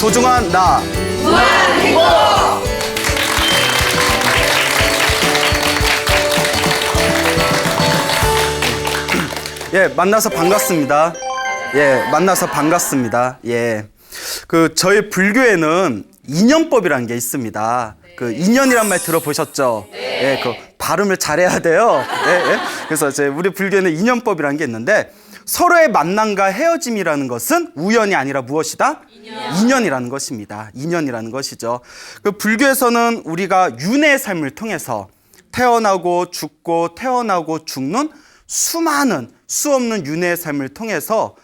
소중한 나. 무한 행복! 예, 만나서 반갑습니다. 예, 만나서 반갑습니다. 예. 저희 불교에는 인연법이라는 게 있습니다. 인연이란 말 들어보셨죠? 예, 발음을 잘해야 돼요. 예, 예. 그래서 우리 불교에는 인연법이라는 게 있는데 서로의 만남과 헤어짐이라는 것은 우연이 아니라 무엇이다? 인연이라는 것입니다. 인연이라는 것이죠. 불교에서는 우리가 윤회의 삶을 통해서 태어나고 죽고 태어나고 죽는 수 없는 윤회의 삶을 통해서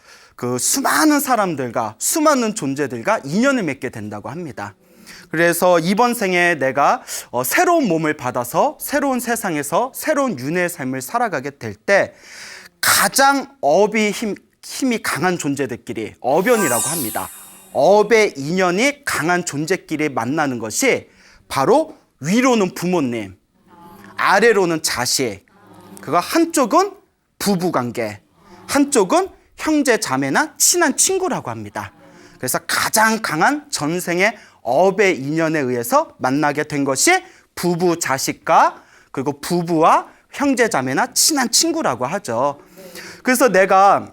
수많은 사람들과 수많은 존재들과 인연을 맺게 된다고 합니다. 그래서 이번 생에 내가 새로운 몸을 받아서 새로운 세상에서 새로운 윤회의 삶을 살아가게 될 때 가장 힘이 강한 존재들끼리 업연이라고 합니다. 업의 인연이 강한 존재끼리 만나는 것이 바로 위로는 부모님, 아래로는 자식, 한쪽은 부부관계, 한쪽은 형제 자매나 친한 친구라고 합니다. 그래서 가장 강한 전생의 업의 인연에 의해서 만나게 된 것이 부부 자식과 그리고 부부와 형제 자매나 친한 친구라고 하죠. 그래서 내가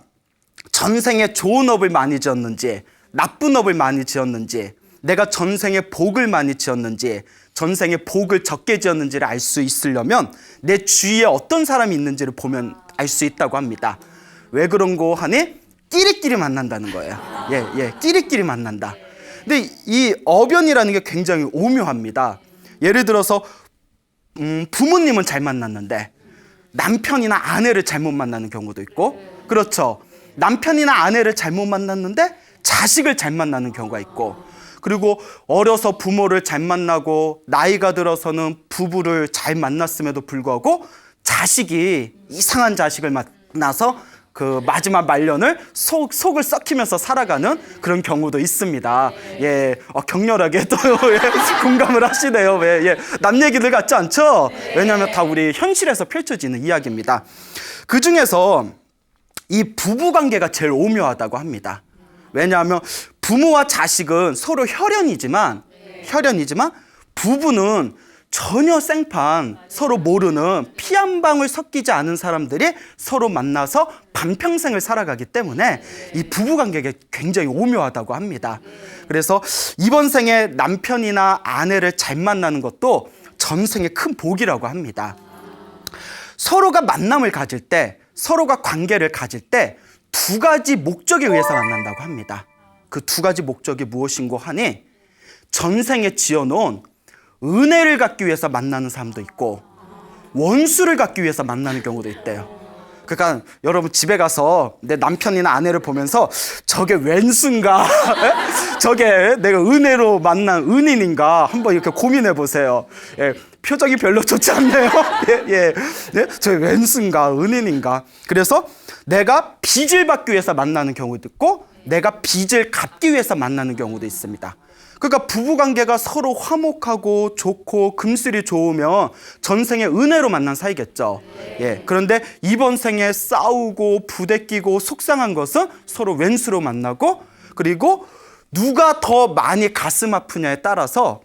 전생에 좋은 업을 많이 지었는지 나쁜 업을 많이 지었는지 내가 전생에 복을 많이 지었는지 전생에 복을 적게 지었는지를 알 수 있으려면 내 주위에 어떤 사람이 있는지를 보면 알 수 있다고 합니다. 왜 그런고 하니 끼리끼리 만난다는 거예요. 예, 끼리끼리 만난다. 근데 이 업연이라는 게 굉장히 오묘합니다. 예를 들어서 부모님은 잘 만났는데 남편이나 아내를 잘못 만나는 경우도 있고, 그렇죠. 남편이나 아내를 잘못 만났는데 자식을 잘 만나는 경우가 있고, 그리고 어려서 부모를 잘 만나고 나이가 들어서는 부부를 잘 만났음에도 불구하고 자식이 이상한 자식을 만나서 마지막 말년을 속을 썩히면서 살아가는 그런 경우도 있습니다. 예, 격렬하게 또 공감을 하시네요. 예, 남 얘기들 같지 않죠? 왜냐하면 다 우리 현실에서 펼쳐지는 이야기입니다. 그 중에서 이 부부 관계가 제일 오묘하다고 합니다. 왜냐하면 부모와 자식은 서로 혈연이지만 부부는 전혀 생판 서로 모르는 피 한 방울 섞이지 않은 사람들이 서로 만나서 반평생을 살아가기 때문에 이 부부관계가 굉장히 오묘하다고 합니다. 그래서 이번 생에 남편이나 아내를 잘 만나는 것도 전생의 큰 복이라고 합니다. 서로가 만남을 가질 때, 서로가 관계를 가질 때 두 가지 목적에 의해서 만난다고 합니다. 그 두 가지 목적이 무엇인고 하니 전생에 지어놓은 은혜를 갖기 위해서 만나는 사람도 있고 원수를 갖기 위해서 만나는 경우도 있대요. 그러니까 여러분 집에 가서 내 남편이나 아내를 보면서 저게 웬수인가 저게 내가 은혜로 만난 은인인가 한번 이렇게 고민해 보세요. 예, 표정이 별로 좋지 않네요. 예, 저게 웬수인가 은인인가. 그래서 내가 빚을 받기 위해서 만나는 경우도 있고 내가 빚을 갚기 위해서 만나는 경우도 있습니다. 그러니까 부부관계가 서로 화목하고 좋고 금슬이 좋으면 전생에 은혜로 만난 사이겠죠. 예. 그런데 이번 생에 싸우고 부대끼고 속상한 것은 서로 왼수로 만나고, 그리고 누가 더 많이 가슴 아프냐에 따라서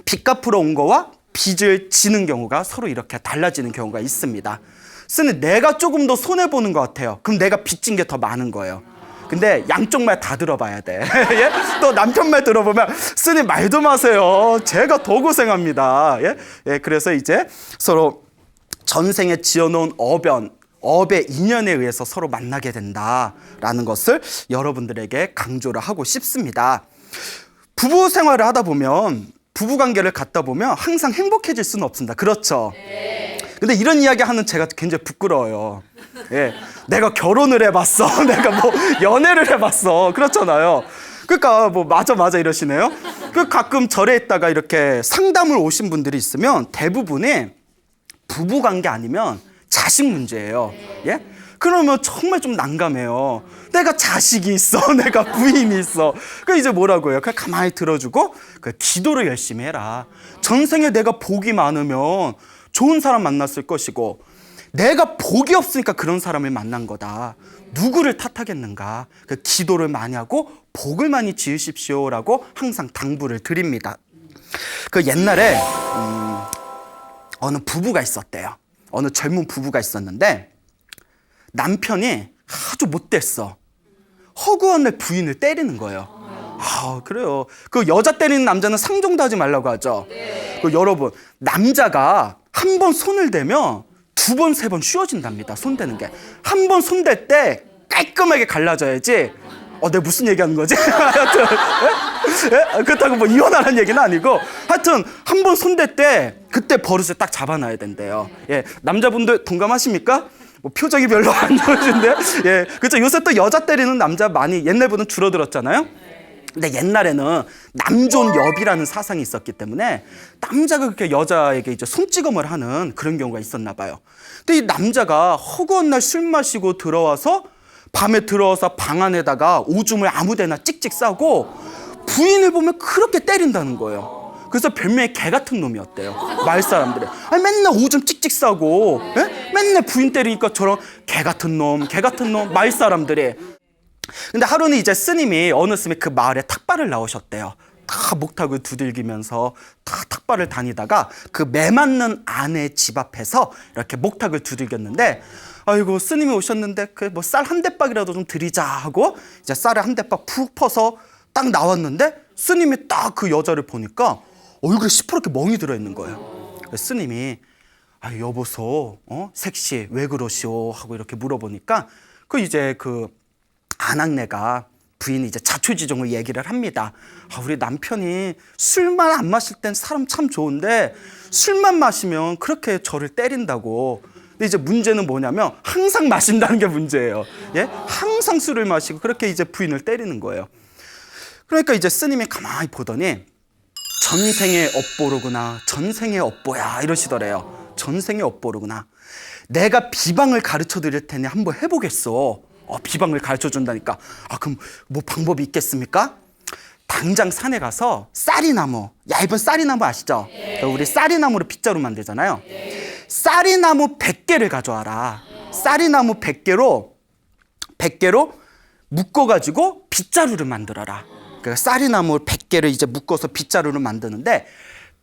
빚 갚으러 온 거와 빚을 지는 경우가 서로 이렇게 달라지는 경우가 있습니다. 쓰는 내가 조금 더 손해보는 것 같아요. 그럼 내가 빚진 게 더 많은 거예요. 근데 양쪽 말 다 들어봐야 돼. 예? 또 남편 말 들어보면 스님 말도 마세요. 제가 더 고생합니다. 예? 그래서 이제 서로 전생에 지어놓은 업의 인연에 의해서 서로 만나게 된다라는 것을 여러분들에게 강조를 하고 싶습니다. 부부 생활을 하다 보면 부부관계를 갖다 보면 항상 행복해질 수는 없습니다. 그렇죠? 근데 이런 이야기 하는 제가 굉장히 부끄러워요. 예, 내가 결혼을 해봤어. 내가 연애를 해봤어. 그렇잖아요. 그러니까 맞아 이러시네요. 가끔 절에 있다가 이렇게 상담을 오신 분들이 있으면 대부분이 부부관계 아니면 자식 문제예요. 예? 그러면 정말 좀 난감해요. 내가 자식이 있어. 내가 부인이 있어. 이제 뭐라고 해요? 그냥 가만히 들어주고 기도를 열심히 해라. 전생에 내가 복이 많으면 좋은 사람 만났을 것이고 내가 복이 없으니까 그런 사람을 만난 거다. 누구를 탓하겠는가? 그 기도를 많이 하고 복을 많이 지으십시오라고 항상 당부를 드립니다. 그 옛날에 어느 부부가 있었대요. 어느 젊은 부부가 있었는데 남편이 아주 못됐어. 허구한 날 부인을 때리는 거예요. 아, 그래요. 그 여자 때리는 남자는 상종도 하지 말라고 하죠. 그 여러분, 남자가 한 번 손을 대면 두 번, 세 번 쉬워진답니다. 손 대는 게. 한 번 손 댈 때 깔끔하게 갈라져야지. 내가 무슨 얘기하는 거지? 하여튼, 예? 그렇다고 뭐 이혼하라는 얘기는 아니고, 하여튼 한 번 손 댈 때 그때 버릇을 딱 잡아놔야 된대요. 예, 남자분들 동감하십니까? 뭐 표정이 별로 안 좋으신데, 예, 그렇죠. 요새 또 여자 때리는 남자 많이 옛날보다는 줄어들었잖아요. 근데 옛날에는 남존여비라는 사상이 있었기 때문에 남자가 그렇게 여자에게 이제 손찌검을 하는 그런 경우가 있었나 봐요. 근데 이 남자가 허구한 날 술 마시고 들어와서 밤에 들어와서 방 안에다가 오줌을 아무데나 찍찍 싸고 부인을 보면 그렇게 때린다는 거예요. 그래서 별명이 개 같은 놈이었대요. 마을 사람들이. 아니, 맨날 오줌 찍찍 싸고, 예? 맨날 부인 때리니까 저런 개 같은 놈, 마을 사람들이. 근데 하루는 이제 스님이 어느 스님이 그 마을에 탁발을 나오셨대요. 다 목탁을 두들기면서 다 탁발을 다니다가 그 매 맞는 아내 집 앞에서 이렇게 목탁을 두들겼는데, 아이고 스님이 오셨는데 그 뭐 쌀 한 대박이라도 좀 드리자 하고 이제 쌀을 한 대박 푹 퍼서 딱 나왔는데 스님이 딱 그 여자를 보니까 얼굴에 시퍼렇게 멍이 들어 있는 거예요. 스님이 여보소, 색시 왜 그러시오 하고 이렇게 물어보니까 그 이제 그 아낙네가 부인이 이제 자초지종을 얘기를 합니다. 우리 남편이 술만 안 마실 땐 사람 참 좋은데 술만 마시면 그렇게 저를 때린다고. 근데 이제 문제는 뭐냐면 항상 마신다는 게 문제예요. 예? 항상 술을 마시고 그렇게 이제 부인을 때리는 거예요. 그러니까 이제 스님이 가만히 보더니 전생의 업보로구나. 전생의 업보야 이러시더래요. 전생의 업보로구나. 내가 비방을 가르쳐 드릴 테니 한번 해보겠어. 비방을 가르쳐 준다니까. 그럼 뭐 방법이 있겠습니까? 당장 산에 가서 쌀이나무, 얇은 쌀이나무 아시죠? 우리 쌀이나무로 빗자루 만들잖아요. 쌀이나무 100개를 가져와라. 쌀이나무 100개로 묶어가지고 빗자루를 만들어라. 그러니까 쌀이나무 100개를 이제 묶어서 빗자루를 만드는데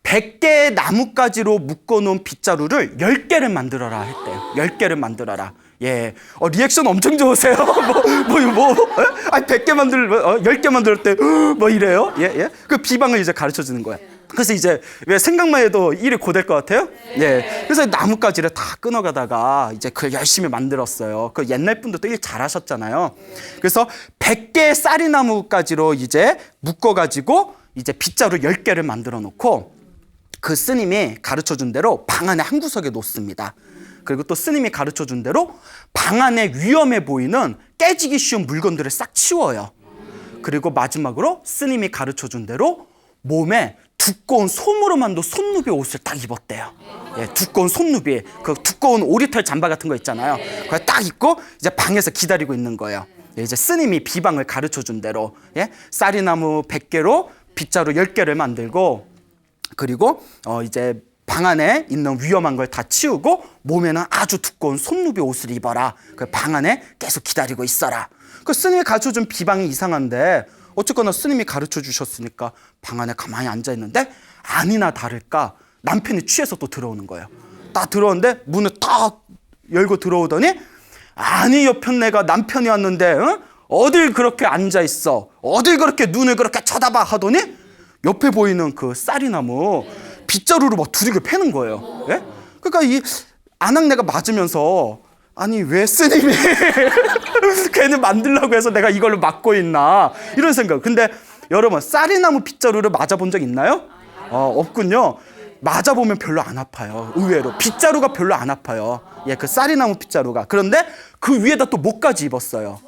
100개의 나뭇가지로 묶어놓은 빗자루를 10개를 만들어라 했대요. 10개를 만들어라. 예. 리액션 엄청 좋으세요. 100개 10개 만들었대. 뭐 이래요? 예. 그 비방을 이제 가르쳐 주는 거야. 그래서 이제 왜 생각만 해도 일이 고될 것 같아요? 예. 그래서 나뭇가지를 다 끊어가다가 이제 그걸 열심히 만들었어요. 그 옛날 분들도 일 잘하셨잖아요. 그래서 100개의 쌀이나무가지로 이제 묶어가지고 이제 빗자루 10개를 만들어 놓고 그 스님이 가르쳐 준 대로 방 안에 한 구석에 놓습니다. 그리고 또 스님이 가르쳐 준 대로 방 안에 위험해 보이는 깨지기 쉬운 물건들을 싹 치워요. 그리고 마지막으로 스님이 가르쳐 준 대로 몸에 두꺼운 솜으로 만든 손누비 옷을 딱 입었대요. 예, 두꺼운 손누비, 그 두꺼운 오리털 잠바 같은 거 있잖아요. 그걸 딱 입고 이제 방에서 기다리고 있는 거예요. 예, 이제 스님이 비방을 가르쳐 준 대로 쌀이나무 100개로 빗자루 10개를 만들고 그리고 이제 방 안에 있는 위험한 걸 다 치우고 몸에는 아주 두꺼운 손누비 옷을 입어라. 그 방 안에 계속 기다리고 있어라. 그 스님이 가르쳐준 비방이 이상한데 어쨌거나 스님이 가르쳐 주셨으니까 방 안에 가만히 앉아 있는데 아니나 다를까 남편이 취해서 또 들어오는 거예요. 딱 들어오는데 문을 딱 열고 들어오더니 아니 옆편 내가 남편이 왔는데 어딜 그렇게 앉아 있어? 어딜 그렇게 눈을 그렇게 쳐다봐 하더니 옆에 보이는 그 쌀이나무 빗자루로 막 두들겨 패는 거예요. 예? 그러니까 이 아낙네가 맞으면서 아니 왜 스님이 괜히 만들려고 해서 내가 이걸로 맞고 있나 이런 생각. 근데 여러분 쌀이나무 빗자루를 맞아본 적 있나요? 없군요. 맞아보면 별로 안 아파요. 의외로 빗자루가 별로 안 아파요. 예, 그 쌀이나무 빗자루가. 그런데 그 위에다 또 뭐까지 입었어요?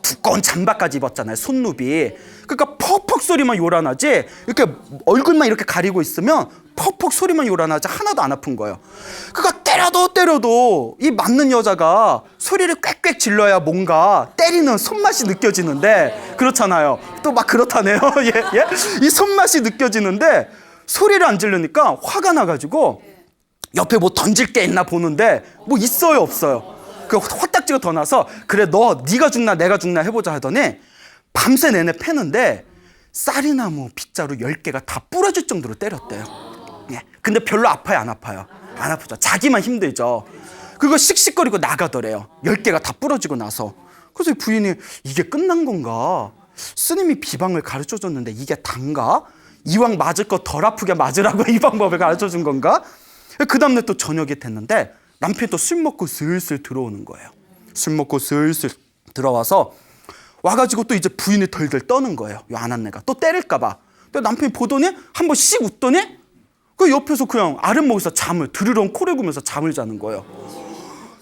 두꺼운 잠바까지 입었잖아요. 손누비. 그러니까 퍽퍽 소리만 요란하지 이렇게 얼굴만 이렇게 가리고 있으면 퍽퍽 소리만 요란하지 하나도 안 아픈 거예요. 그러니까 때려도 이 맞는 여자가 소리를 꽥꽥 질러야 뭔가 때리는 손맛이 느껴지는데 그렇잖아요. 또 막 그렇다네요. 예? 이 손맛이 느껴지는데 소리를 안 지르니까 화가 나가지고 옆에 뭐 던질 게 있나 보는데 뭐 있어요 없어요. 그 화딱지가 더 나서 그래 너 네가 죽나 내가 죽나 해보자 하더니 밤새 내내 패는데 쌀이나무 빗자루 10개가 다 부러질 정도로 때렸대요. 예. 근데 별로 아파요 안 아파요? 안 아프죠. 자기만 힘들죠. 그거 씩씩거리고 나가더래요. 10개가 다 부러지고 나서. 그래서 부인이 이게 끝난 건가? 스님이 비방을 가르쳐줬는데 이게 단가? 이왕 맞을 거 덜 아프게 맞으라고 이 방법을 가르쳐준 건가? 그 다음날 또 저녁이 됐는데 남편이 또 술 먹고 슬슬 들어오는 거예요. 술 먹고 슬슬 들어와서 와가지고 또 이제 부인이 덜덜 떠는 거예요. 이 아낙네가 또 때릴까 봐. 근데 남편이 보더니 한번 씩 웃더니 그 옆에서 그냥 아랫목에서 잠을 드르렁 코를 구면서 잠을 자는 거예요.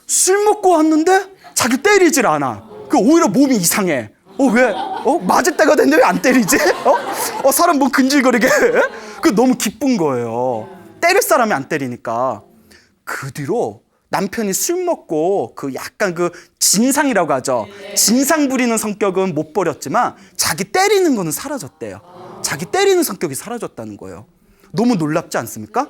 술 먹고 왔는데 자기 때리질 않아. 그 오히려 몸이 이상해. 왜? 맞을 때가 됐는데 왜 안 때리지? 사람 뭐 근질거리게 해? 그 너무 기쁜 거예요. 때릴 사람이 안 때리니까. 그 뒤로 남편이 술 먹고 그 약간 그 진상이라고 하죠. 진상 부리는 성격은 못 버렸지만 자기 때리는 거는 사라졌대요. 자기 때리는 성격이 사라졌다는 거예요. 너무 놀랍지 않습니까?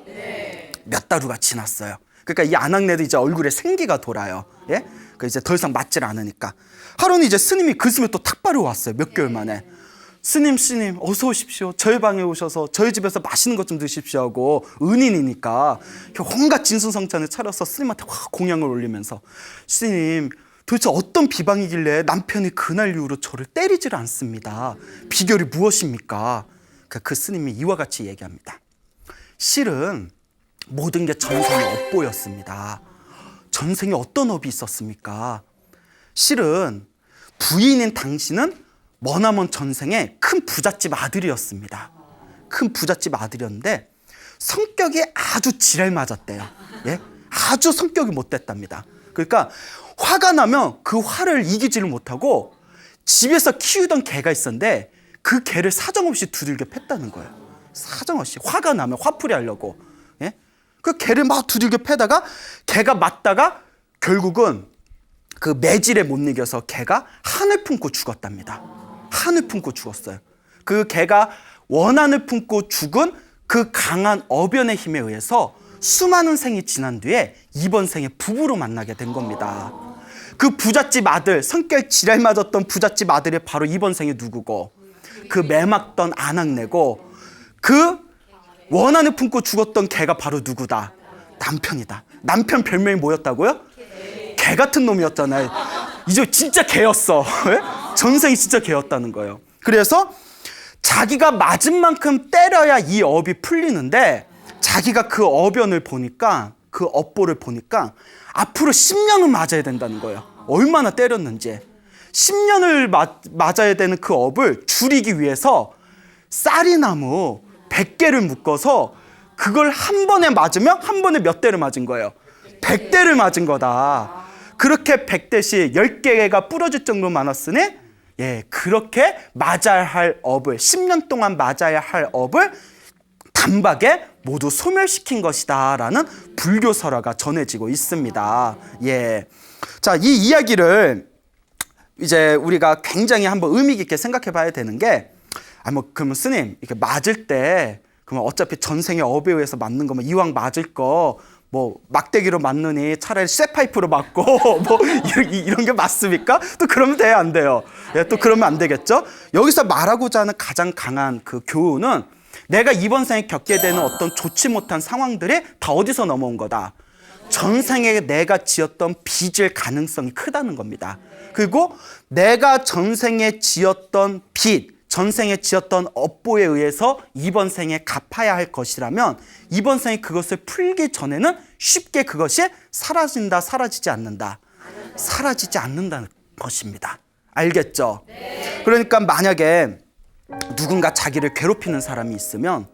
몇 달 후가 지났어요. 그러니까 이 아낙네도 이제 얼굴에 생기가 돌아요. 예? 그 이제 더 이상 맞질 않으니까. 하루는 이제 스님이 그 스님이 또 탁발을 왔어요. 몇 개월 만에. 스님 어서 오십시오. 저희 방에 오셔서 저희 집에서 맛있는 것 좀 드십시오 하고 은인이니까 온갖 진수성찬을 차려서 스님한테 확 공양을 올리면서 스님 도대체 어떤 비방이길래 남편이 그날 이후로 저를 때리질 않습니다. 비결이 무엇입니까? 그 스님이 이와 같이 얘기합니다. 실은 모든 게 전생의 업보였습니다. 전생에 어떤 업이 있었습니까? 실은 부인인 당신은 머나먼 전생에 큰 부잣집 아들이었습니다. 큰 부잣집 아들이었는데 성격이 아주 지랄 맞았대요. 예? 아주 성격이 못됐답니다. 그러니까 화가 나면 그 화를 이기지를 못하고 집에서 키우던 개가 있었는데 그 개를 사정없이 두들겨 팼다는 거예요. 사정없이 화가 나면 화풀이 하려고. 예? 그 개를 막 두들겨 패다가 개가 맞다가 결국은 그 매질에 못 이겨서 개가 한을 품고 죽었답니다. 한을 품고 죽었어요. 그 개가 원한을 품고 죽은 그 강한 어변의 힘에 의해서 수많은 생이 지난 뒤에 이번 생에 부부로 만나게 된 겁니다. 그 부잣집 아들, 성격 지랄 맞았던 부잣집 아들이 바로 이번 생에 누구고 그 매맞던 아낙네고 그 원한을 품고 죽었던 개가 바로 누구다? 남편이다. 남편 별명이 뭐였다고요? 개 같은 놈이었잖아요. 이제 진짜 개였어. 전생이 진짜 개였다는 거예요. 그래서 자기가 맞은 만큼 때려야 이 업이 풀리는데 자기가 그 어변을 보니까 그 업보를 보니까 앞으로 10년은 맞아야 된다는 거예요. 얼마나 때렸는지. 10년을 맞아야 되는 그 업을 줄이기 위해서 쌀이나무 100개를 묶어서 그걸 한 번에 맞으면 한 번에 몇 대를 맞은 거예요. 100대를 맞은 거다. 그렇게 100대씩 10개가 부러질 정도로 많았으니 그렇게 맞아야 할 업을 10년 동안 맞아야 할 업을 단박에 모두 소멸시킨 것이다 라는 불교 설화가 전해지고 있습니다. 자, 이 이야기를 이제 우리가 굉장히 한번 의미 깊게 생각해 봐야 되는 게 그러면 스님 이렇게 맞을 때 그러면 어차피 전생의 업에 의해서 맞는 거면 이왕 맞을 거 뭐 막대기로 맞느니 차라리 쇠파이프로 맞고 뭐 이런 게 맞습니까? 또 그러면 돼요, 안 돼요? 또 그러면 안 되겠죠? 여기서 말하고자 하는 가장 강한 그 교훈은 내가 이번 생에 겪게 되는 어떤 좋지 못한 상황들이 다 어디서 넘어온 거다? 전생에 내가 지었던 빚일 가능성이 크다는 겁니다. 그리고 내가 전생에 지었던 빚, 전생에 지었던 업보에 의해서 이번 생에 갚아야 할 것이라면 이번 생에 그것을 풀기 전에는 쉽게 그것이 사라진다, 사라지지 않는다. 사라지지 않는다는 것입니다. 알겠죠? 그러니까 만약에 누군가 자기를 괴롭히는 사람이 있으면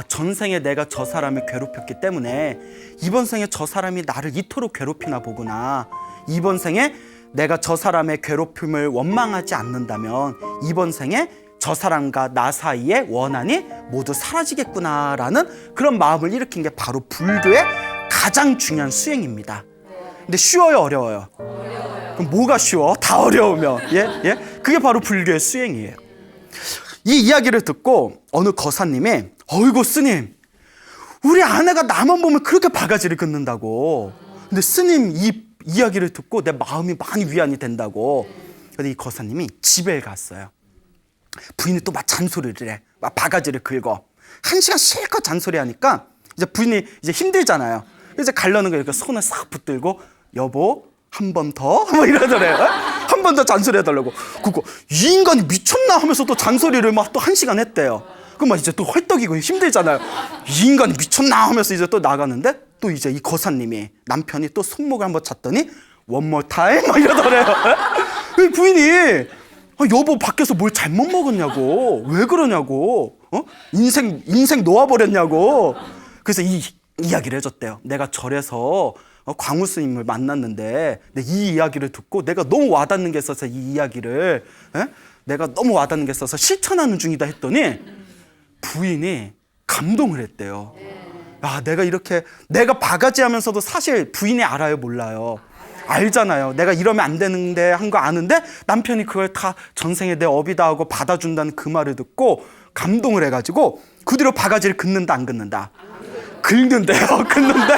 전생에 내가 저 사람을 괴롭혔기 때문에 이번 생에 저 사람이 나를 이토록 괴롭히나 보구나. 이번 생에 내가 저 사람의 괴롭힘을 원망하지 않는다면 이번 생에 저 사람과 나 사이의 원한이 모두 사라지겠구나라는 그런 마음을 일으킨 게 바로 불교의 가장 중요한 수행입니다. 근데 쉬워요, 어려워요? 그럼 뭐가 쉬워? 다 어려우면. 그게 바로 불교의 수행이에요. 이 이야기를 듣고 어느 거사님이 어이구 스님 우리 아내가 나만 보면 그렇게 바가지를 긋는다고. 근데 스님 이 이야기를 듣고 내 마음이 많이 위안이 된다고. 근데 이 거사님이 집에 갔어요. 부인이 또 막 잔소리를 해. 막 바가지를 긁어. 1시간 실컷 잔소리하니까 이제 부인이 이제 힘들잖아요. 이제 가려는 거 이렇게 손을 싹 붙들고 여보 한 번 더? 뭐 이러더래요. 한 번 더 잔소리해달라고. 그거 이 인간이 미쳤나 하면서 또 잔소리를 막 또 1시간 했대요. 그럼 막 이제 또 헐떡이고 힘들잖아요. 이 인간이 미쳤나 하면서 이제 또 나가는데 또 이제 이 거사님이 남편이 또 손목을 한번 잡더니 one more time? 막 이러더래요. 부인이 여보 밖에서 뭘 잘못 먹었냐고. 왜 그러냐고. 인생 놓아버렸냐고. 그래서 이 이야기를 해줬대요. 내가 절에서 광우 스님을 만났는데 이 이야기를 듣고 내가 너무 와닿는 게 있어서 이 이야기를 내가 너무 와닿는 게 있어서 실천하는 중이다 했더니 부인이 감동을 했대요. 아, 내가 바가지 하면서도 사실 부인이 알아요, 몰라요? 알잖아요. 내가 이러면 안 되는데 한 거 아는데 남편이 그걸 다 전생에 내 업이다 하고 받아준다는 그 말을 듣고 감동을 해가지고 그 뒤로 바가지를 긋는다, 안 긋는다? 긁는데요. 긋는데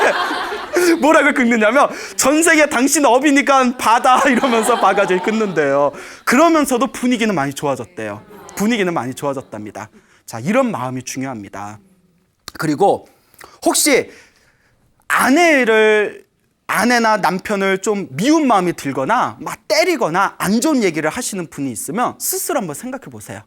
뭐라고 긁느냐면 전생에 당신 업이니까 받아 이러면서 바가지를 긋는데요. 그러면서도 분위기는 많이 좋아졌대요. 분위기는 많이 좋아졌답니다. 자, 이런 마음이 중요합니다. 그리고 혹시 아내나 남편을 좀 미운 마음이 들거나 막 때리거나 안 좋은 얘기를 하시는 분이 있으면 스스로 한번 생각해 보세요.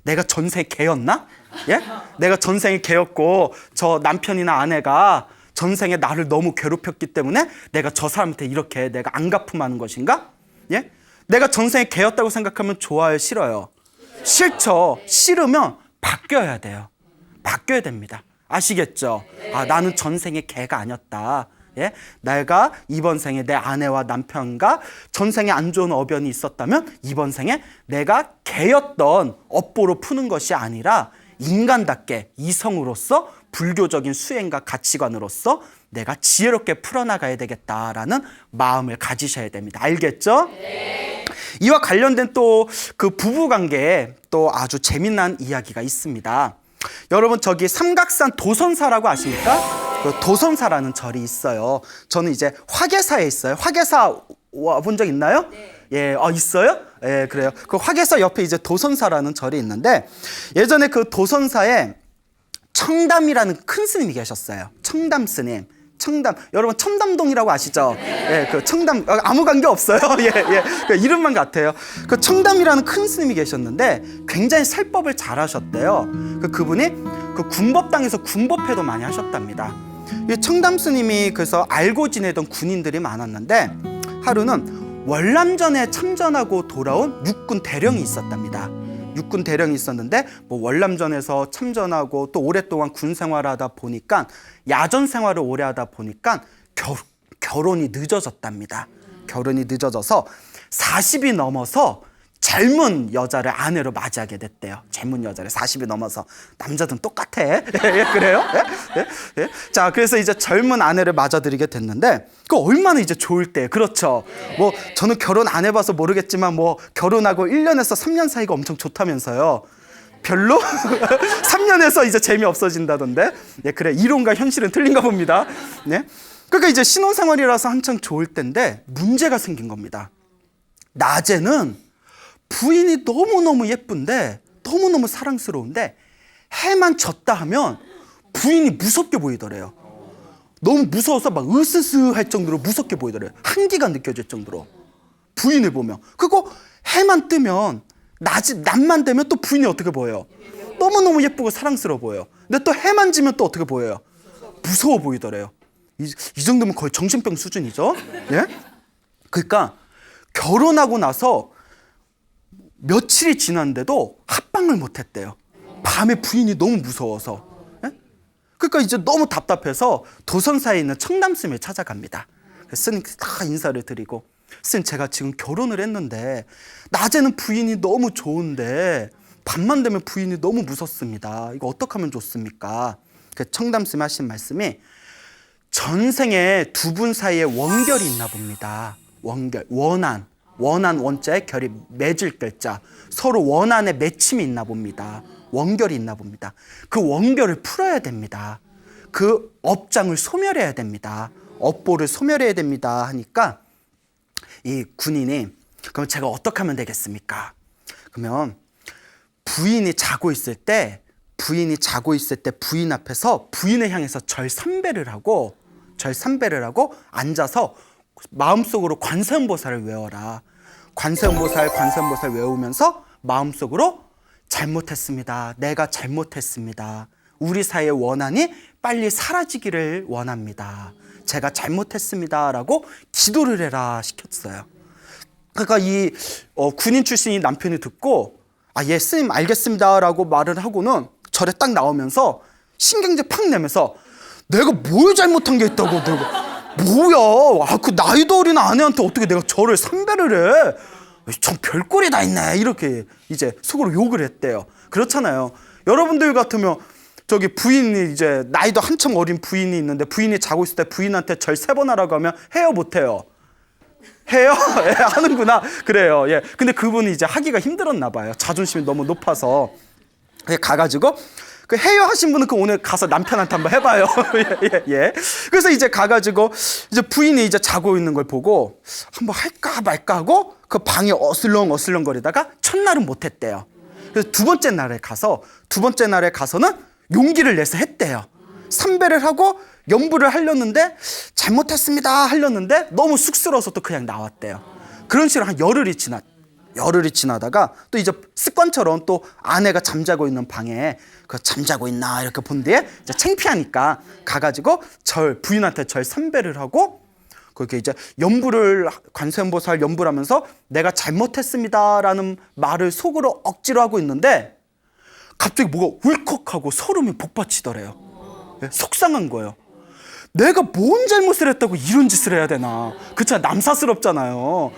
내가 전생에 개였나? 예? 내가 전생에 개였고 저 남편이나 아내가 전생에 나를 너무 괴롭혔기 때문에 내가 저 사람한테 이렇게 내가 안 갚음하는 것인가? 예? 내가 전생에 개였다고 생각하면 좋아요, 싫어요? 싫죠. 싫으면 바뀌어야 돼요. 바뀌어야 됩니다. 아시겠죠? 아, 나는 전생에 개가 아니었다. 예? 내가 이번 생에 내 아내와 남편과 전생에 안 좋은 어변이 있었다면 이번 생에 내가 개였던 업보로 푸는 것이 아니라 인간답게 이성으로서 불교적인 수행과 가치관으로서 내가 지혜롭게 풀어나가야 되겠다라는 마음을 가지셔야 됩니다. 알겠죠? 네. 이와 관련된 또 그 부부관계에 또 아주 재미난 이야기가 있습니다. 여러분 저기 삼각산 도선사라고 아십니까? 그 도선사라는 절이 있어요. 저는 이제 화계사에 있어요. 화계사 와본 적 있나요? 네. 예, 있어요? 예, 그래요. 그 화계사 옆에 이제 도선사라는 절이 있는데 예전에 그 도선사에 청담이라는 큰 스님이 계셨어요. 청담 스님. 청담, 여러분 청담동이라고 아시죠? 예, 그 청담 아무 관계 없어요. 예, 그 이름만 같아요. 그 청담이라는 큰 스님이 계셨는데 굉장히 설법을 잘하셨대요. 그분이 그 군법당에서 군법회도 많이 하셨답니다. 이 청담 스님이 그래서 알고 지내던 군인들이 많았는데 하루는 월남전에 참전하고 돌아온 육군 대령이 있었답니다. 육군 대령이 있었는데 뭐 월남전에서 참전하고 또 오랫동안 군 생활하다 보니까 야전 생활을 오래 하다 보니까 결혼이 늦어졌답니다. 결혼이 늦어져서 40이 넘어서 젊은 여자를 아내로 맞이하게 됐대요. 젊은 여자를 40이 넘어서. 남자들은 똑같아. 그래요? 예? 자, 그래서 이제 젊은 아내를 맞아들이게 됐는데 그 얼마나 이제 좋을 때. 그렇죠. 뭐 저는 결혼 안 해봐서 모르겠지만 뭐 결혼하고 1년에서 3년 사이가 엄청 좋다면서요. 별로? 3년에서 이제 재미없어진다던데. 예, 그래. 이론과 현실은 틀린가 봅니다. 네? 그러니까 이제 신혼생활이라서 한창 좋을 때인데 문제가 생긴 겁니다. 낮에는 부인이 너무너무 예쁜데 너무너무 사랑스러운데 해만 졌다 하면 부인이 무섭게 보이더래요. 너무 무서워서 막 으스스할 정도로 무섭게 보이더래요. 한기가 느껴질 정도로 부인을 보면. 그리고 해만 뜨면 낮만 되면 또 부인이 어떻게 보여요? 너무너무 예쁘고 사랑스러워 보여요. 근데 또 해만 지면 또 어떻게 보여요? 무서워 보이더래요. 이 정도면 거의 정신병 수준이죠. 예? 그러니까 결혼하고 나서 며칠이 지났는데도 합방을 못했대요. 밤에 부인이 너무 무서워서. 예? 그러니까 이제 너무 답답해서 도선사에 있는 청담스님을 찾아갑니다. 스님 다 인사를 드리고 스님 제가 지금 결혼을 했는데 낮에는 부인이 너무 좋은데 밤만 되면 부인이 너무 무섭습니다. 이거 어떻게 하면 좋습니까? 청담스님 하신 말씀이 전생에 두 분 사이에 원결이 있나 봅니다. 원결, 원한 원자에 결이 맺을 결자. 서로 원한의 맺힘이 있나 봅니다. 원결이 있나 봅니다. 그 원결을 풀어야 됩니다. 그 업장을 소멸해야 됩니다. 업보를 소멸해야 됩니다 하니까 이 군인이 그럼 제가 어떻게 하면 되겠습니까? 그러면 부인이 자고 있을 때 부인 앞에서 부인을 향해서 절삼배를 하고 앉아서 마음속으로 관세음보살을 외워라. 관세음보살 외우면서 마음속으로 잘못했습니다. 내가 잘못했습니다. 우리 사이의 원한이 빨리 사라지기를 원합니다. 제가 잘못했습니다 라고 기도를 해라 시켰어요. 그러니까 이 군인 출신인 남편이 듣고 예 스님 알겠습니다 라고 말을 하고는 절에 딱 나오면서 신경질 팍 내면서 내가 뭘 잘못한 게 있다고 내가 뭐야 그 나이도 어린 아내한테 어떻게 내가 절을 삼배를 해 참 별꼴이 다 있네 이렇게 이제 속으로 욕을 했대요. 그렇잖아요. 여러분들 같으면 저기 부인이 이제 나이도 한참 어린 부인이 있는데 부인이 자고 있을 때 부인한테 절 3번 하라고 하면 해요 못 해요? 해요? 예, 하는구나. 그래요. 예. 근데 그분이 이제 하기가 힘들었나 봐요. 자존심이 너무 높아서. 가가지고 그 해요 하신 분은 그 오늘 가서 남편한테 한번 해봐요. 예. 그래서 이제 가가지고 이제 부인이 이제 자고 있는 걸 보고 한번 할까 말까 하고 그 방에 어슬렁 거리다가 첫날은 못했대요. 그래서 두 번째 날에 가서는 용기를 내서 했대요. 삼배를 하고 연부를 하려는데 잘못했습니다 하려는데 너무 쑥스러워서 또 그냥 나왔대요. 그런 식으로 한 열흘이 지나다가 또 이제 습관처럼 또 아내가 잠자고 있는 방에 그 잠자고 있나 이렇게 본 뒤에 이제 창피하니까 가가지고 부인한테 절 삼배를 하고 그렇게 이제 관세음보살 연부를 하면서 내가 잘못했습니다라는 말을 속으로 억지로 하고 있는데 갑자기 뭐가 울컥하고 소름이 복받치더래요. 속상한 거예요. 내가 뭔 잘못을 했다고 이런 짓을 해야 되나. 그쵸, 남사스럽잖아요.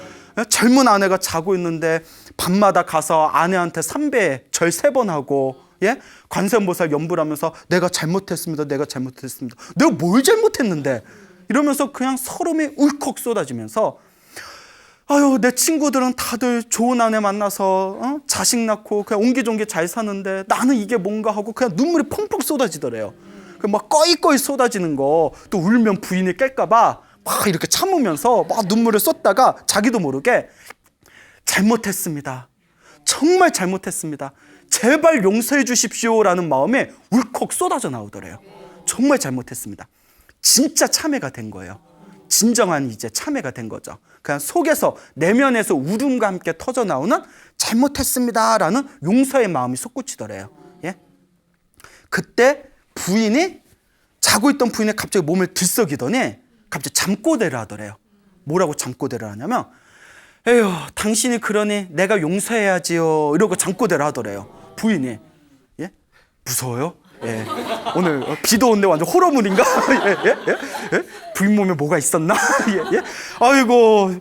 젊은 아내가 자고 있는데 밤마다 가서 아내한테 삼배 절 3번 하고 관세음보살 연부를 하면서 내가 잘못했습니다. 내가 뭘 잘못했는데 이러면서 그냥 소름이 울컥 쏟아지면서 아유 내 친구들은 다들 좋은 아내 만나서 자식 낳고 그냥 옹기종기 잘 사는데 나는 이게 뭔가 하고 그냥 눈물이 펑펑 쏟아지더래요. 막 꺼이꺼이 쏟아지는 거 또 울면 부인이 깰까 봐 막 이렇게 참으면서 막 눈물을 쏟다가 자기도 모르게 잘못했습니다. 정말 잘못했습니다. 제발 용서해 주십시오라는 마음에 울컥 쏟아져 나오더래요. 정말 잘못했습니다. 진짜 참회가 된 거예요. 진정한 이제 참회가 된 거죠. 그냥 속에서 내면에서 울음과 함께 터져 나오는 잘못했습니다라는 용서의 마음이 솟구치더래요. 예? 그때 자고 있던 부인이 갑자기 몸을 들썩이더니 갑자기 잠꼬대를 하더래요. 뭐라고 잠꼬대를 하냐면 에휴 당신이 그러니 내가 용서해야지요 이러고 잠꼬대를 하더래요. 부인이. 예? 무서워요? 예. 오늘 비도 온데 완전 호러물인가? 예? 부인 몸에 뭐가 있었나? 예? 아이고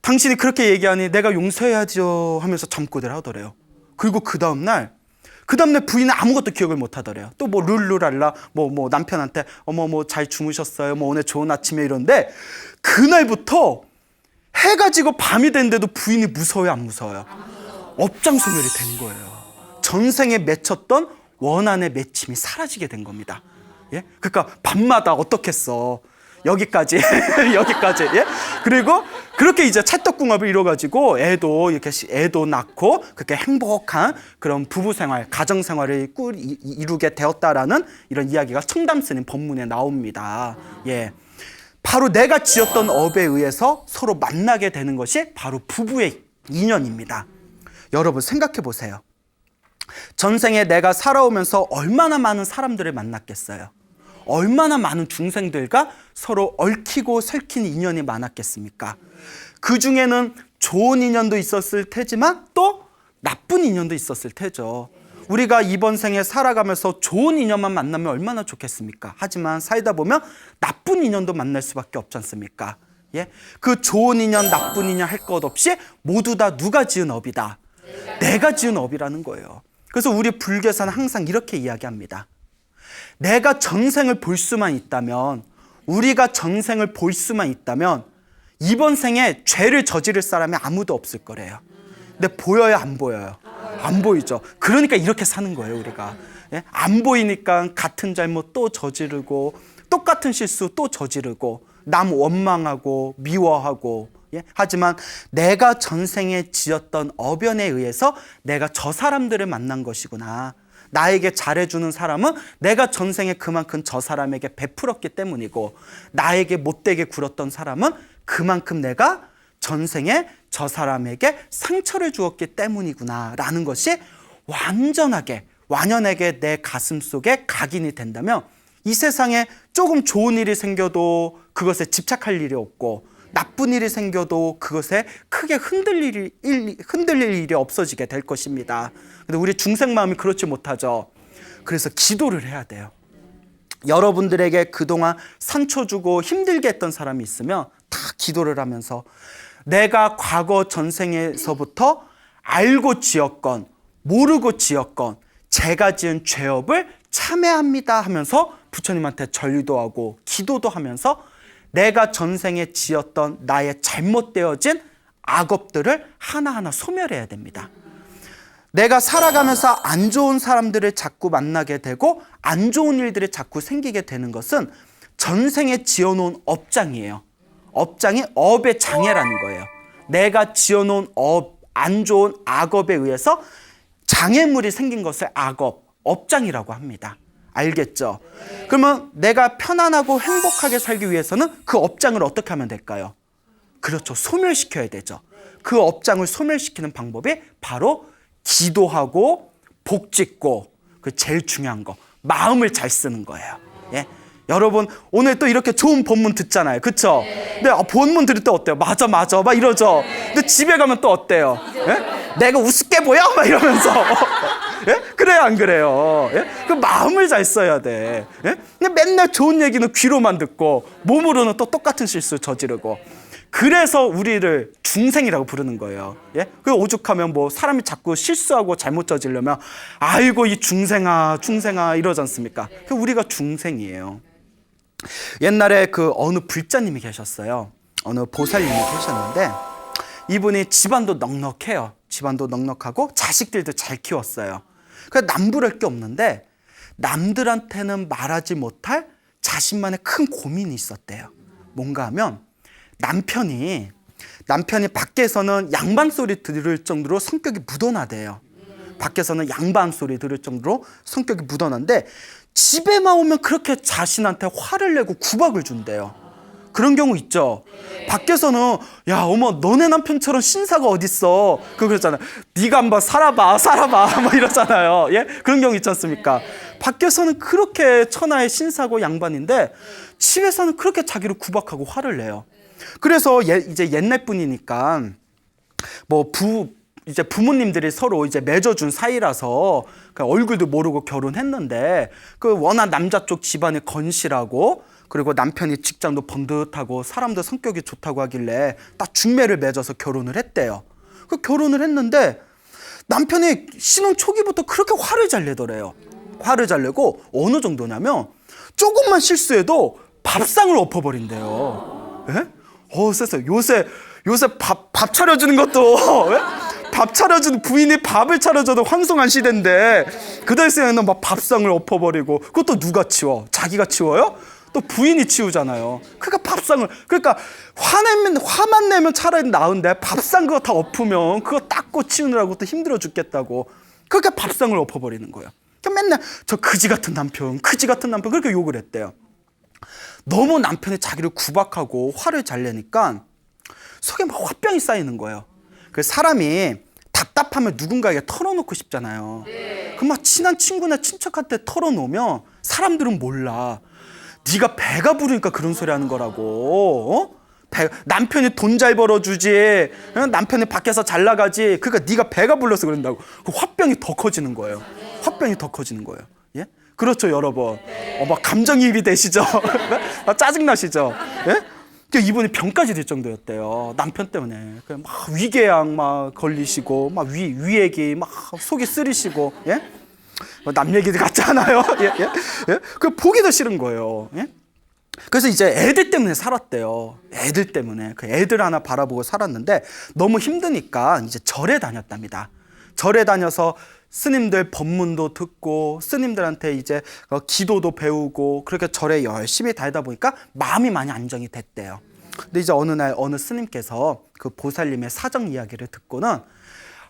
당신이 그렇게 얘기하니 내가 용서해야죠 하면서 잠꼬대를 하더래요. 그리고 그 다음날 부인은 아무것도 기억을 못 하더래요. 또 뭐 룰루랄라 뭐 남편한테 어머 잘 주무셨어요? 뭐 오늘 좋은 아침에 이런데 그날부터 해가 지고 밤이 됐는데도 부인이 무서워요, 안 무서워요? 업장소멸이 된 거예요. 전생에 맺혔던 원한의 맺힘이 사라지게 된 겁니다. 예? 그러니까 밤마다 어떻겠어? 여기까지 예? 그리고 그렇게 이제 찰떡궁합을 이뤄가지고 애도 낳고 그렇게 행복한 그런 부부 생활, 가정 생활을 이루게 되었다라는 이런 이야기가 청담스님 법문에 나옵니다. 예, 바로 내가 지었던 업에 의해서 서로 만나게 되는 것이 바로 부부의 인연입니다. 여러분 생각해 보세요. 전생에 내가 살아오면서 얼마나 많은 사람들을 만났겠어요? 얼마나 많은 중생들과 서로 얽히고 설킨 인연이 많았겠습니까? 그 중에는 좋은 인연도 있었을 테지만 또 나쁜 인연도 있었을 테죠. 우리가 이번 생에 살아가면서 좋은 인연만 만나면 얼마나 좋겠습니까? 하지만 살다 보면 나쁜 인연도 만날 수밖에 없지 않습니까? 예? 그 좋은 인연, 나쁜 인연 할 것 없이 모두 다 누가 지은 업이다? 내가 지은 업이라는 거예요. 그래서 우리 불교에서는 항상 이렇게 이야기합니다. 내가 전생을 볼 수만 있다면, 우리가 전생을 볼 수만 있다면 이번 생에 죄를 저지를 사람이 아무도 없을 거래요. 근데 보여요, 안 보여요? 안 보이죠. 그러니까 이렇게 사는 거예요, 우리가. 예? 안 보이니까 같은 잘못 또 저지르고 똑같은 실수 또 저지르고 남 원망하고 미워하고. 예? 하지만 내가 전생에 지었던 어변에 의해서 내가 저 사람들을 만난 것이구나. 나에게 잘해주는 사람은 내가 전생에 그만큼 저 사람에게 베풀었기 때문이고, 나에게 못되게 굴었던 사람은 그만큼 내가 전생에 저 사람에게 상처를 주었기 때문이구나 라는 것이 완연하게 내 가슴 속에 각인이 된다면, 이 세상에 조금 좋은 일이 생겨도 그것에 집착할 일이 없고, 나쁜 일이 생겨도 그것에 크게 흔들릴 일이 없어지게 될 것입니다. 근데 우리 중생 마음이 그렇지 못하죠. 그래서 기도를 해야 돼요. 여러분들에게 그동안 상처 주고 힘들게 했던 사람이 있으면 다 기도를 하면서, 내가 과거 전생에서부터 알고 지었건 모르고 지었건 제가 지은 죄업을 참회합니다 하면서 부처님한테 절도 하고 기도도 하면서 내가 전생에 지었던 나의 잘못되어진 악업들을 하나하나 소멸해야 됩니다. 내가 살아가면서 안 좋은 사람들을 자꾸 만나게 되고 안 좋은 일들이 자꾸 생기게 되는 것은 전생에 지어놓은 업장이에요. 업장이 업의 장애라는 거예요. 내가 지어놓은 안 좋은 악업에 의해서 장애물이 생긴 것을 업장이라고 합니다. 알겠죠? 그러면 내가 편안하고 행복하게 살기 위해서는 그 업장을 어떻게 하면 될까요? 그렇죠. 소멸시켜야 되죠. 그 업장을 소멸시키는 방법이 바로 기도하고 복짓고, 그 제일 중요한 거, 마음을 잘 쓰는 거예요. 예? 여러분 오늘 또 이렇게 좋은 본문 듣잖아요. 그쵸? 근데 본문 들을 때 어때요? 맞아 막 이러죠. 근데 집에 가면 또 어때요? 예? 내가 우습게 보여? 막 이러면서 예? 그래요 안 그래요? 예? 그 마음을 잘 써야 돼. 예? 그냥 맨날 좋은 얘기는 귀로만 듣고 몸으로는 또 똑같은 실수 저지르고. 그래서 우리를 중생이라고 부르는 거예요. 예? 그 오죽하면 뭐 사람이 자꾸 실수하고 잘못 저지르면 아이고 이 중생아 이러지 않습니까? 그 우리가 중생이에요. 옛날에 그 어느 불자님이 계셨어요. 어느 보살님이 계셨는데 이분이 집안도 넉넉해요. 집안도 넉넉하고 자식들도 잘 키웠어요. 그래서 남부를 게 없는데 남들한테는 말하지 못할 자신만의 큰 고민이 있었대요. 뭔가 하면 남편이 밖에서는 양반 소리 들을 정도로 성격이 묻어나대요. 밖에서는 양반 소리 들을 정도로 성격이 묻어난데 집에만 오면 그렇게 자신한테 화를 내고 구박을 준대요. 그런 경우 있죠. 밖에서는 야 어머 너네 남편처럼 신사가 어딨어. 그러잖아요. 네가 한번 살아봐 막 이러잖아요. 예? 그런 경우 있지 않습니까? 밖에서는 그렇게 천하의 신사고 양반인데 집에서는 그렇게 자기를 구박하고 화를 내요. 그래서 이제 옛날 분이니까 이제 부모님들이 서로 이제 맺어준 사이라서 얼굴도 모르고 결혼했는데 그 워낙 남자 쪽 집안이 건실하고 그리고 남편이 직장도 번듯하고 사람도 성격이 좋다고 하길래 딱 중매를 맺어서 결혼을 했대요. 그 결혼을 했는데 남편이 신혼 초기부터 그렇게 화를 잘 내더래요. 화를 잘 내고 어느 정도냐면 조금만 실수해도 밥상을 엎어버린대요. 예? 세상에 요새 밥 차려주는 것도 예? 밥 차려주는 부인이 밥을 차려줘도 황송한 시대인데 그 당시에는 막 밥상을 엎어버리고 그것도 누가 치워? 자기가 치워요? 또 부인이 치우잖아요. 그러니까 화만 내면 차라리 나은데 밥상 그거 다 엎으면 그거 닦고 치우느라고 또 힘들어 죽겠다고 그러니까 밥상을 엎어버리는 거예요. 그러니까 맨날 저 그지 같은 남편 그렇게 욕을 했대요. 너무 남편이 자기를 구박하고 화를 잘 내니까 속에 막 화병이 쌓이는 거예요. 그 사람이 답답하면 누군가에게 털어놓고 싶잖아요. 그럼 막 친한 친구나 친척한테 털어놓으면 사람들은 몰라. 네가 배가 부르니까 그런 소리 하는 거라고. 남편이 돈 잘 벌어주지, 남편이 밖에서 잘 나가지. 그러니까 네가 배가 불러서 그런다고. 그 화병이 더 커지는 거예요. 예? 그렇죠, 여러분. 막 감정이입이 되시죠? 짜증나시죠? 예? 이분이 병까지 들 정도였대요. 남편 때문에. 막 위궤양 막 걸리시고, 막 위액이 막 속이 쓰리시고, 예? 남 얘기 같지 않아요? 예? 그 보기도 싫은 거예요. 예? 그래서 이제 애들 때문에 살았대요. 애들 때문에. 그 애들 하나 바라보고 살았는데 너무 힘드니까 이제 절에 다녔답니다. 절에 다녀서 스님들 법문도 듣고 스님들한테 이제 기도도 배우고 그렇게 절에 열심히 다니다 보니까 마음이 많이 안정이 됐대요. 근데 이제 어느 날 어느 스님께서 그 보살님의 사정 이야기를 듣고는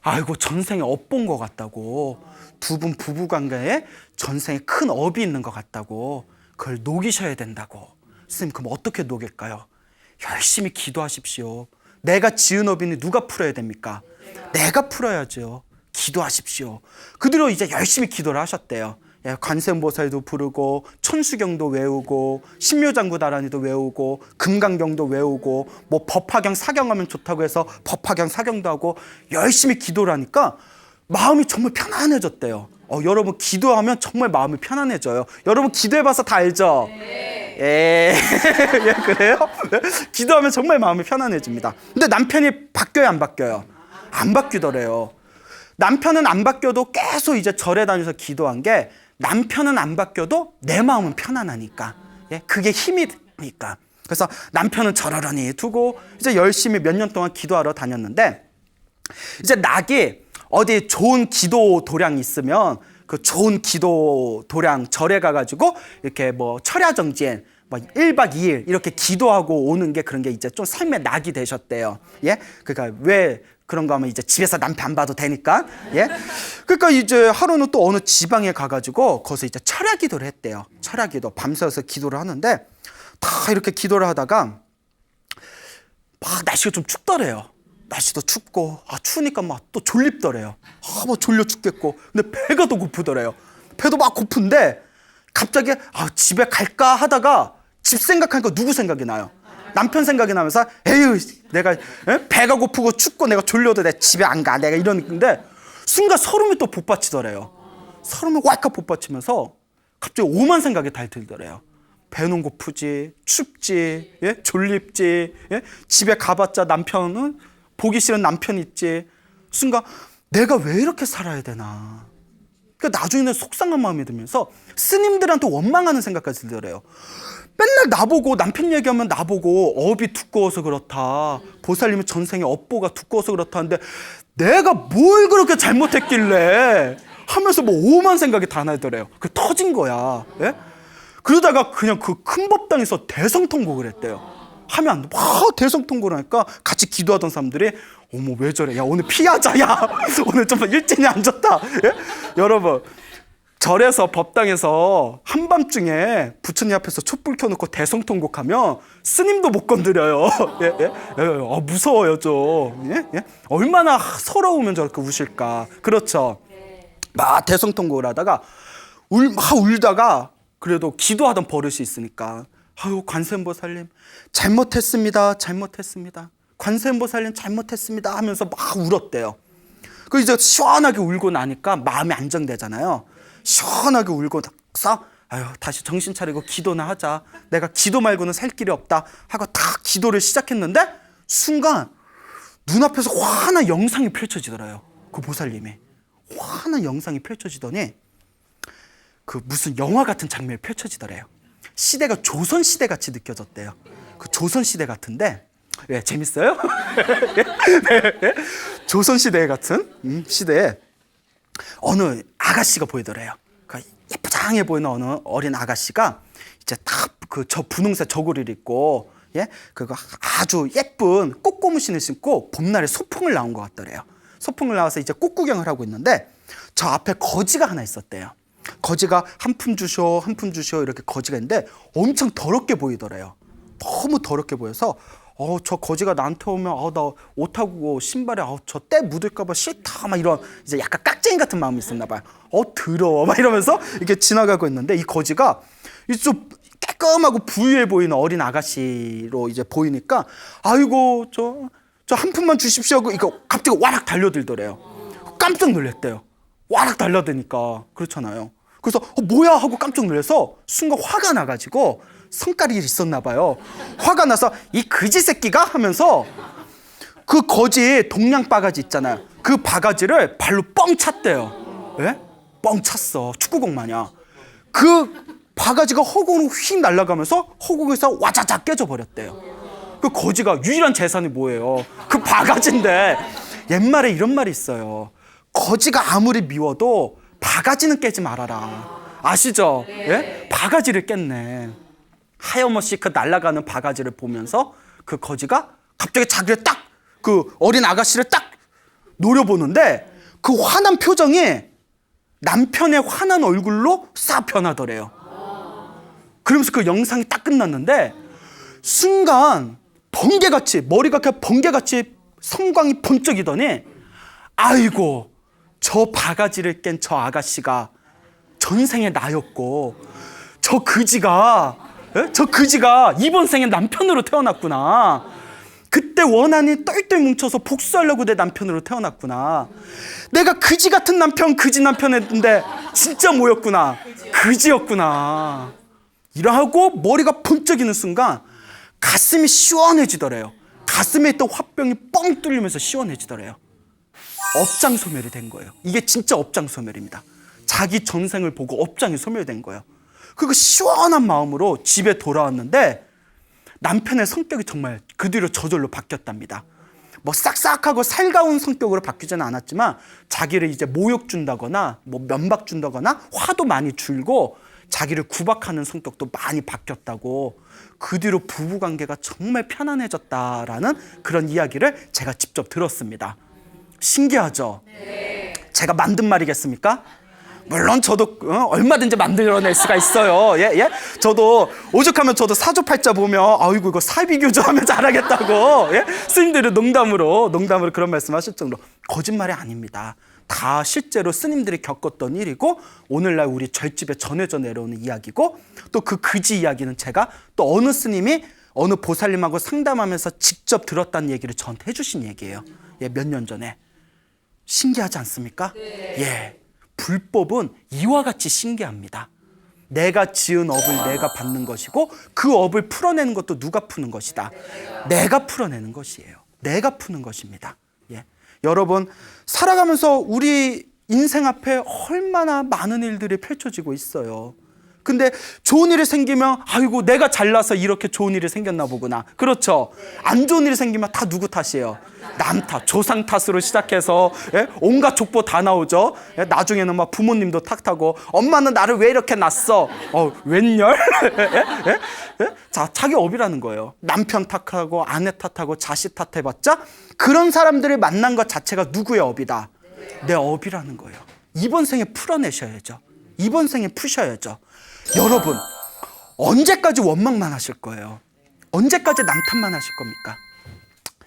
아이고 전생에 업 본 것 같다고, 두 분 부부 관계에 전생에 큰 업이 있는 것 같다고, 그걸 녹이셔야 된다고. 스님 그럼 어떻게 녹일까요? 열심히 기도하십시오. 내가 지은 업이니 누가 풀어야 됩니까? 내가 풀어야죠. 기도하십시오. 그 뒤로 이제 열심히 기도를 하셨대요. 예, 관세음보살도 부르고 천수경도 외우고 신묘장구다라니도 외우고 금강경도 외우고 뭐 법화경 사경하면 좋다고 해서 법화경 사경도 하고 열심히 기도를 하니까 마음이 정말 편안해졌대요. 여러분 기도하면 정말 마음이 편안해져요. 여러분 기도해봐서 다 알죠? 예, 그래요? 기도하면 정말 마음이 편안해집니다. 근데 남편이 바뀌어요, 안 바뀌어요? 안 바뀌더래요. 남편은 안 바뀌어도 계속 이제 절에 다니면서 기도한 게, 남편은 안 바뀌어도 내 마음은 편안하니까. 예? 그게 힘이 되니까. 그래서 남편은 저러려니 두고 이제 열심히 몇 년 동안 기도하러 다녔는데, 이제 낙이 어디 좋은 기도 도량이 있으면 그 좋은 기도 도량 절에 가가지고 이렇게 뭐 철야정진 뭐 1박 2일 이렇게 기도하고 오는 게, 그런 게 이제 좀 삶의 낙이 되셨대요. 예? 그러니까 왜 그런가 하면 이제 집에서 남편 안 봐도 되니까. 예? 그러니까 이제 하루는 또 어느 지방에 가가지고 거기서 이제 철야 기도를 했대요. 철야 기도. 밤새서 기도를 하는데 다 이렇게 기도를 하다가 막 날씨가 좀 춥더래요. 날씨도 춥고, 추우니까 막 또 졸립더래요. 뭐 졸려 죽겠고. 근데 배가 더 고프더래요. 배도 막 고픈데 갑자기 집에 갈까 하다가 집 생각하니까 누구 생각이 나요? 남편 생각이 나면서 에휴 내가 배가 고프고 춥고 내가 졸려도 내 집에 안 가, 내가 이러는데 순간 서름이 또 복받치더래요. 서름이 왈칵 복받치면서 갑자기 오만 생각이 다 들더래요. 배는 고프지, 춥지, 예? 졸립지, 예? 집에 가봤자 남편은 보기 싫은 남편 있지. 순간 내가 왜 이렇게 살아야 되나. 그러니까 나중에는 속상한 마음이 들면서 스님들한테 원망하는 생각까지 들더래요. 맨날 나보고, 남편 얘기하면 나보고 업이 두꺼워서 그렇다, 보살님은 전생에 업보가 두꺼워서 그렇다는데 내가 뭘 그렇게 잘못했길래 하면서 뭐 오만 생각이 다 나더래요. 그 터진 거야. 예? 그러다가 그냥 그 큰 법당에서 대성통곡을 했대요. 하면 안 돼. 막 대성통곡을 하니까 같이 기도하던 사람들이 어머 왜 저래, 야 오늘 피하자, 야 오늘 좀 일진이 안 좋다. 예? 여러분 절에서 법당에서 한밤중에 부처님 앞에서 촛불 켜놓고 대성통곡하면 스님도 못 건드려요. 예? 예? 무서워요 좀. 예? 예? 얼마나 서러우면 저렇게 우실까. 그렇죠. 막 대성통곡을 하다가 막 울다가 그래도 기도하던 버릇이 있으니까 아유 관세음보살님 잘못했습니다, 잘못했습니다, 관세음보살님 잘못했습니다 하면서 막 울었대요. 그 이제 시원하게 울고 나니까 마음이 안정되잖아요. 시원하게 울고 나서 아유 다시 정신 차리고 기도나 하자, 내가 기도 말고는 살 길이 없다 하고 딱 기도를 시작했는데 순간 눈앞에서 환한 영상이 펼쳐지더라요. 그 보살님이 환한 영상이 펼쳐지더니 그 무슨 영화 같은 장면이 펼쳐지더래요. 시대가 조선시대 같이 느껴졌대요. 그 조선시대 같은데, 예, 재밌어요? 네. 조선시대 같은 시대에 어느 아가씨가 보이더래요. 그 예쁘장해 보이는 어느 어린 아가씨가 이제 딱 그 저 분홍색 저고리를 입고, 예, 그거 아주 예쁜 꽃고무신을 신고 봄날에 소풍을 나온 것 같더래요. 소풍을 나와서 이제 꽃 구경을 하고 있는데 저 앞에 거지가 하나 있었대요. 거지가 한 푼 주쇼, 한 푼 주쇼 이렇게 거지가 있는데 엄청 더럽게 보이더래요. 너무 더럽게 보여서 저 거지가 나한테 오면 나 옷하고 신발에 저 때 묻을까봐 싫다 막 이런 이제 약간 깍쟁이 같은 마음이 있었나 봐요. 더러워 막 이러면서 이렇게 지나가고 있는데 이 거지가 좀 깔끔하고 부유해 보이는 어린 아가씨로 이제 보이니까 아이고 저 한 푼만 주십시오 하고 이거 갑자기 와락 달려들더래요. 깜짝 놀랐대요. 와락 달려드니까 그렇잖아요. 그래서 뭐야 하고 깜짝 놀라서 순간 화가 나가지고 성깔이 있었나 봐요. 화가 나서 이 그지 새끼가 하면서 그 거지 동양 바가지 있잖아요. 그 바가지를 발로 뻥 찼대요. 예? 뻥 찼어. 축구공 마냥. 그 바가지가 허공으로 휙 날아가면서 허공에서 와자작 깨져버렸대요. 그 거지가 유일한 재산이 뭐예요? 그 바가지인데. 옛말에 이런 말이 있어요. 거지가 아무리 미워도 바가지는 깨지 말아라. 아시죠? 예? 바가지를 깼네. 하염없이 그 날아가는 바가지를 보면서 그 거지가 갑자기 자기를 딱 그 어린 아가씨를 딱 노려보는데 그 화난 표정이 남편의 화난 얼굴로 싹 변하더래요. 그러면서 그 영상이 딱 끝났는데 순간 번개같이 머리가 그냥 번개같이 성광이 번쩍이더니 아이고 저 바가지를 깬 저 아가씨가 전생에 나였고 저 그지가 이번 생에 남편으로 태어났구나. 그때 원한이 똘똘 뭉쳐서 복수하려고 내 남편으로 태어났구나. 내가 그지 같은 남편 그지 남편했는데 진짜 뭐였구나. 그지였구나. 이러고 머리가 번쩍이는 순간 가슴이 시원해지더래요. 가슴에 있던 화병이 뻥 뚫리면서 시원해지더래요. 업장소멸이 된 거예요. 이게 진짜 업장소멸입니다. 자기 전생을 보고 업장이 소멸된 거예요. 그리고 시원한 마음으로 집에 돌아왔는데 남편의 성격이 정말 그 뒤로 저절로 바뀌었답니다. 뭐 싹싹하고 살가운 성격으로 바뀌지는 않았지만 자기를 이제 모욕 준다거나 뭐 면박 준다거나 화도 많이 줄고 자기를 구박하는 성격도 많이 바뀌었다고, 그 뒤로 부부관계가 정말 편안해졌다라는 그런 이야기를 제가 직접 들었습니다. 신기하죠? 네. 제가 만든 말이겠습니까? 물론 저도 얼마든지 만들어낼 수가 있어요. 예? 저도 오죽하면 저도 사주팔자 보면 아이고 이거 사비교조하면 잘하겠다고, 예? 스님들이 농담으로 그런 말씀하실 정도로 거짓말이 아닙니다. 다 실제로 스님들이 겪었던 일이고 오늘날 우리 절집에 전해져 내려오는 이야기고, 또 그 그지 이야기는 제가 또 어느 스님이 어느 보살님하고 상담하면서 직접 들었다는 얘기를 저한테 해주신 얘기예요. 예, 몇 년 전에. 신기하지 않습니까? 네. 예. 불법은 이와 같이 신기합니다. 내가 지은 업을 내가 받는 것이고 그 업을 풀어내는 것도 누가 푸는 것이다. 내가 풀어내는 것이에요. 내가 푸는 것입니다. 예. 여러분, 살아가면서 우리 인생 앞에 얼마나 많은 일들이 펼쳐지고 있어요. 근데 좋은 일이 생기면 아이고 내가 잘나서 이렇게 좋은 일이 생겼나 보구나. 그렇죠? 안 좋은 일이 생기면 다 누구 탓이에요? 남 탓, 조상 탓으로 시작해서, 예? 온갖 족보 다 나오죠. 예? 나중에는 막 부모님도 탓하고 엄마는 나를 왜 이렇게 낳았어? 웬열? 예? 예? 자, 자기 업이라는 거예요. 남편 탓하고 아내 탓하고 자식 탓해봤자 그런 사람들을 만난 것 자체가 누구의 업이다? 내 업이라는 거예요. 이번 생에 풀어내셔야죠. 이번 생에 푸셔야죠. 여러분, 언제까지 원망만 하실 거예요? 언제까지 남탓만 하실 겁니까?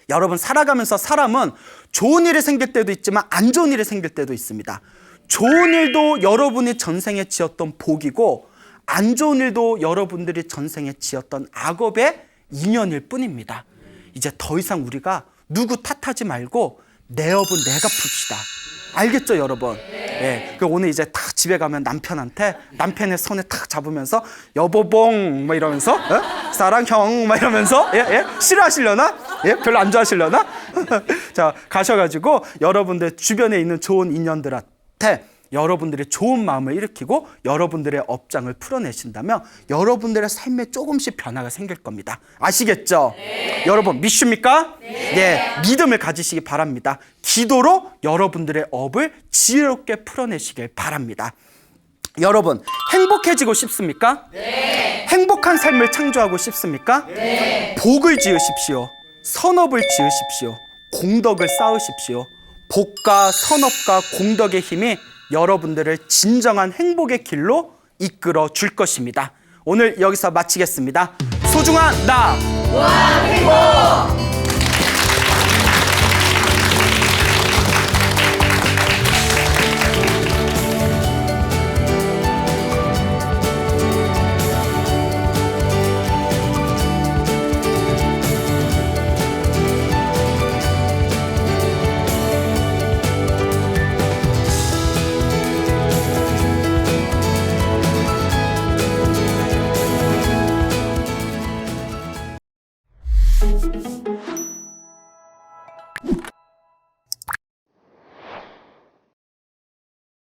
여러분, 살아가면서 사람은 좋은 일이 생길 때도 있지만 안 좋은 일이 생길 때도 있습니다. 좋은 일도 여러분이 전생에 지었던 복이고 안 좋은 일도 여러분들이 전생에 지었던 악업의 인연일 뿐입니다. 이제 더 이상 우리가 누구 탓하지 말고 내 업은 내가 풉시다. 알겠죠, 여러분? 예. 그 오늘 이제 딱 집에 가면 남편한테 남편의 손에 탁 잡으면서 여보봉 막 이러면서 사랑형 막 이러면서 예? 싫어하시려나? 예? 별로 안 좋아하시려나? 자, 가셔가지고 여러분들 주변에 있는 좋은 인연들한테 여러분들의 좋은 마음을 일으키고 여러분들의 업장을 풀어내신다면 여러분들의 삶에 조금씩 변화가 생길 겁니다. 아시겠죠? 네. 여러분 믿습니까? 네. 예, 믿음을 가지시기 바랍니다. 기도로 여러분들의 업을 지혜롭게 풀어내시길 바랍니다. 여러분, 행복해지고 싶습니까? 네. 행복한 삶을 창조하고 싶습니까? 네. 복을 지으십시오. 선업을 지으십시오. 공덕을 쌓으십시오. 복과 선업과 공덕의 힘이 여러분들을 진정한 행복의 길로 이끌어 줄 것입니다. 오늘 여기서 마치겠습니다. 소중한 나 무한 행복.